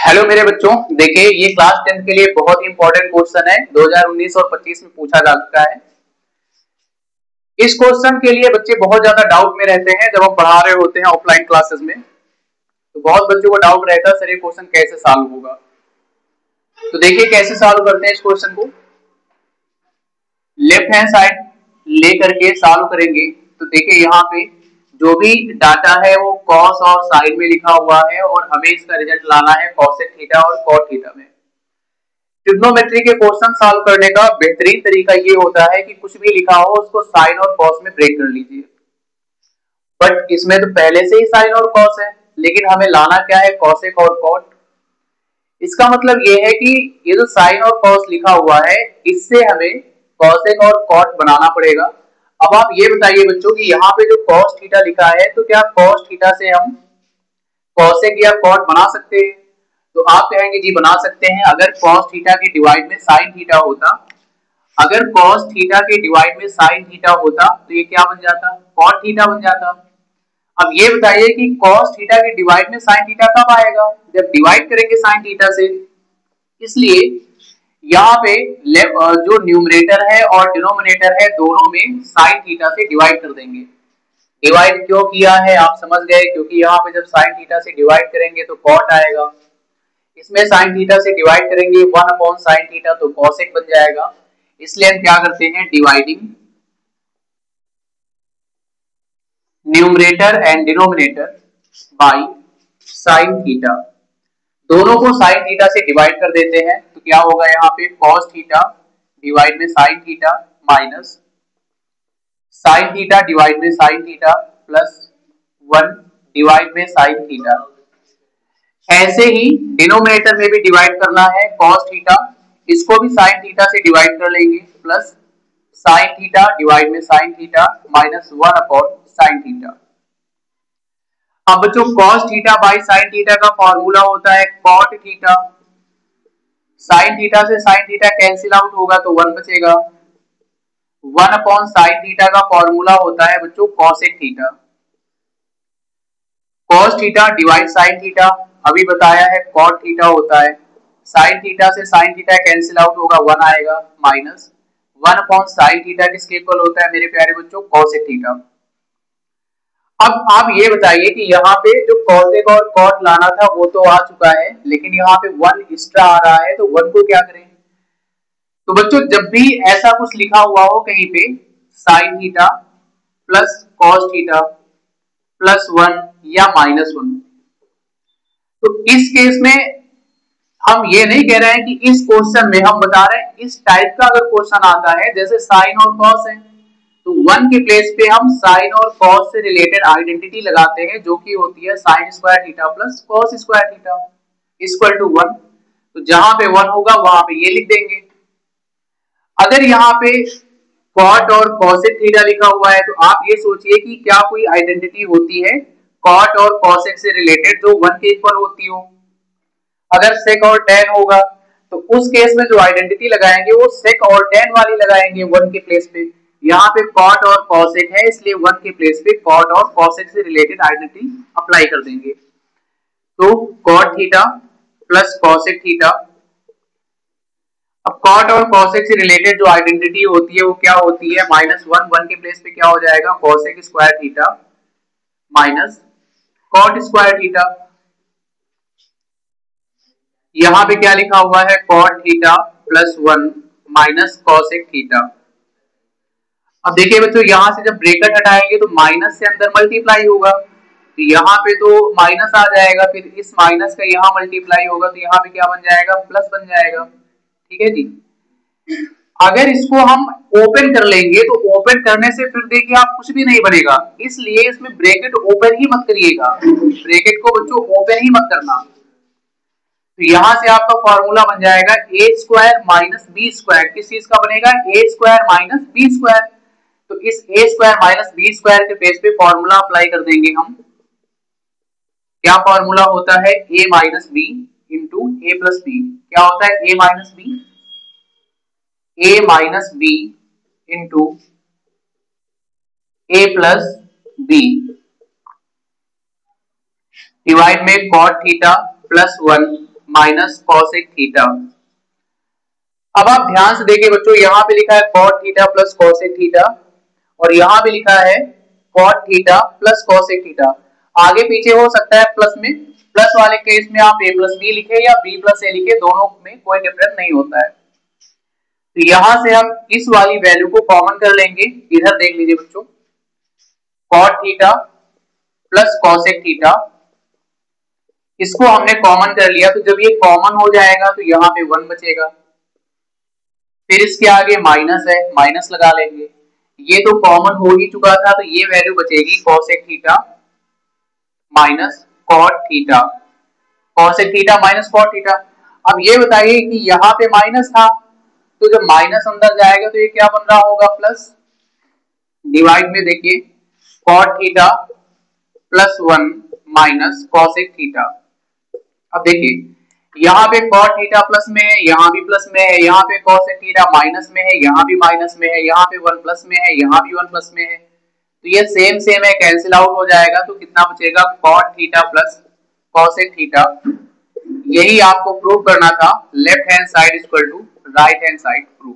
Hello मेरे बच्चों, देखिए ये क्लास 10 के लिए बहुत ही इंपॉर्टेंट क्वेश्चन है। 2019 और 25 में पूछा जा चुका है। इस क्वेश्चन के लिए बच्चे बहुत ज्यादा डाउट में रहते हैं जब हम पढ़ा रहे होते हैं ऑफलाइन क्लासेस में। तो बहुत बच्चों को डाउट रहता है सर ये क्वेश्चन कैसे सॉल्व होगा। तो देखिए कैसे सॉल्व करते हैं इस क्वेश्चन को। लेफ्ट हैंड साइड लेकर के सॉल्व करेंगे। तो देखिए यहाँ पे जो भी डाटा है वो कॉस और साइन में लिखा हुआ है और हमें इसका रिजल्ट लाना है कॉसेक थीटा और कॉट थीटा में। ट्रिग्नोमेट्री के क्वेश्चन सॉल्व करने का बेहतरीन तरीका ये होता है कि कुछ भी लिखा हो उसको साइन और कॉस में ब्रेक कर लीजिए। बट इसमें तो पहले से ही साइन और कॉस है, लेकिन हमें लाना क्या है कॉसेक और कॉट। इसका मतलब ये है कि ये जो साइन और कॉस लिखा हुआ है इससे हमें कॉसेक और कॉट बनाना पड़ेगा। अब आप ये बताइए बच्चों कि यहाँ पे जो कॉस थीटा लिखा है तो क्या कॉस थीटा से हम कॉसेक या कॉट बना सकते हैं? तो आप कहेंगे जी बना सकते हैं। अगर cos थीटा के डिवाइड में sin थीटा होता, अगर cos थीटा के डिवाइड में sin थीटा होता तो ये क्या बन जाता? cot थीटा बन जाता। अब ये बताइए कि cos थीटा के डिवाइड में sin थीटा कब आएगा? जब डिवाइड करेंगे sin थीटा से। इसलिए यहाँ पे जो न्यूमरेटर है और डिनोमिनेटर है दोनों में sin थीटा से डिवाइड कर देंगे। डिवाइड क्यों किया है आप समझ गए, क्योंकि यहाँ पे जब sin थीटा से डिवाइड करेंगे तो cot आएगा, इसमें sin थीटा से डिवाइड करेंगे 1 अपॉन sin थीटा तो cosec बन जाएगा। इसलिए हम क्या करते हैं dividing numerator and denominator by sin theta. दोनों को sin थीटा से डिवाइड कर देते हैं तो क्या होगा यहाँ पे cos थीटा डिवाइड में sin theta minus sin theta divide में sin थीटा प्लस 1 डिवाइड में sin थीटा। ऐसे ही डिनोमिनेटर में भी डिवाइड करना है cos थीटा, इसको भी sin थीटा से डिवाइड कर लेंगे प्लस sin थीटा डिवाइड में sin theta minus 1 upon sin theta. अब बच्चों cos theta by sin theta का फॉर्मूला होता है cot थीटा। sin थीटा से sin थीटा कैंसिल आउट होगा तो 1 बचेगा। 1 अपॉन sin थीटा का फॉर्मूला होता है बच्चों cosec theta. cos theta divide sin theta अभी बताया है cot थीटा होता है। sin थीटा से sin थीटा कैंसिल आउट होगा 1 आएगा माइनस 1 अपॉन sin थीटा किसके इक्वल होता है मेरे प्यारे बच्चों cosec थीटा। अब आप ये बताइए कि यहाँ पे जो cosec और cot लाना था वो तो आ चुका है, लेकिन यहाँ पे 1 एक्स्ट्रा आ रहा है तो 1 को क्या करें? तो बच्चों जब भी ऐसा कुछ लिखा हुआ हो कहीं पे sin theta plus cos theta plus 1 या माइनस 1, तो इस केस में हम ये नहीं कह रहे हैं कि इस क्वेश्चन में हम बता रहे हैं इस टाइप का अगर क्वेश्चन आता है जैसे साइन और कॉस है तो 1 के प्लेस पे हम साइन और कॉस से रिलेटेड आइडेंटिटी लगाते हैं जो कि होती है sine square theta plus cos square theta equal to 1। तो जहां पे 1 होगा वहां पे ये लिख देंगे। अगर यहाँ पे कॉट और कॉसेक थीटा लिखा हुआ है तो आप ये सोचिए कि क्या कोई आइडेंटिटी होती है कॉट और कॉसेक से रिलेटेड जो 1 के इक्वल होती हो। अगर सेक और टेन होगा तो उस केस में जो आइडेंटिटी लगाएंगे वो सेक और टेन वाली लगाएंगे 1 के प्लेस पे। यहाँ पे कॉट और कॉसेक है इसलिए 1 के प्लेस पे कॉट और कॉसेक से रिलेटेड आइडेंटिटी अप्लाई कर देंगे। तो cot theta plus cosec theta. अब कॉट और कॉसेक से रिलेटेड जो आइडेंटिटी होती है वो क्या होती है माइनस 1 के प्लेस पे क्या हो जाएगा cosec square theta minus cot square theta. यहाँ पे क्या लिखा हुआ है cot theta plus 1 minus cosec theta. अब देखिए बच्चों यहाँ से जब ब्रैकेट हटाएंगे तो माइनस से अंदर मल्टीप्लाई होगा तो यहाँ पे तो माइनस आ जाएगा, फिर इस माइनस का यहाँ मल्टीप्लाई होगा तो यहाँ पे क्या बन जाएगा प्लस बन जाएगा। ठीक है जी। अगर इसको हम ओपन कर लेंगे तो ओपन करने से फिर देखिए आप कुछ भी नहीं बनेगा, इसलिए इसमें ब्रैकेट ओपन ही मत करिएगा। ब्रैकेट को बच्चों ओपन ही मत करना। तो यहां से आपका फॉर्मूला बन जाएगा A square minus B square. किस चीज का बनेगा A square minus B square. तो इस A square minus B square के बेस पे फॉर्मूला अप्लाई कर देंगे हम। क्या फॉर्मूला होता है A minus B into A plus B. क्या होता है A minus B into A plus B divide में cot theta plus 1 minus cosec theta. अब आप ध्यान से देखिए बच्चों, यहाँ पे लिखा है cot theta plus cosec theta और यहाँ पे लिखा है cot theta plus cosec theta. आगे पीछे हो सकता है प्लस में, प्लस वाले केस में आप a प्लस बी लिखे या b प्लस a लिखे, दोनों में कोई डिफरेंस नहीं होता है। तो यहां से हम इस वाली वैल्यू को कॉमन कर लेंगे। इधर देख लीजिए बच्चों, cot theta plus cosec theta, इसको हमने कॉमन कर लिया। तो जब ये कॉमन हो जाएगा तो यहाँ पे 1 बचेगा, फिर इसके आगे माइनस है, माइनस लगा लेंगे। ये तो कॉमन हो ही चुका था, तो ये वैल्यू बचेगी cosec theta minus cot theta, cosec theta minus cot theta. अब ये बताइए कि यहाँ पे माइनस था, तो जब माइनस अंदर जाएगा तो ये क्या बन रहा होगा, प्लस। डिवाइड में देखिए, cot theta plus 1 minus cosec theta. अब देखिए यहाँ पे कॉट थीटा प्लस में है, यहाँ भी प्लस में है, यहाँ पे कॉसेक थीटा माइनस में है, यहाँ भी माइनस में है, यहाँ पे 1 प्लस में है, यहाँ भी 1 प्लस में है। तो ये सेम सेम है, कैंसिल आउट हो जाएगा। तो कितना बचेगा, cot theta plus cosec theta. यही आपको प्रूव करना था, left hand side equal to right hand side prove.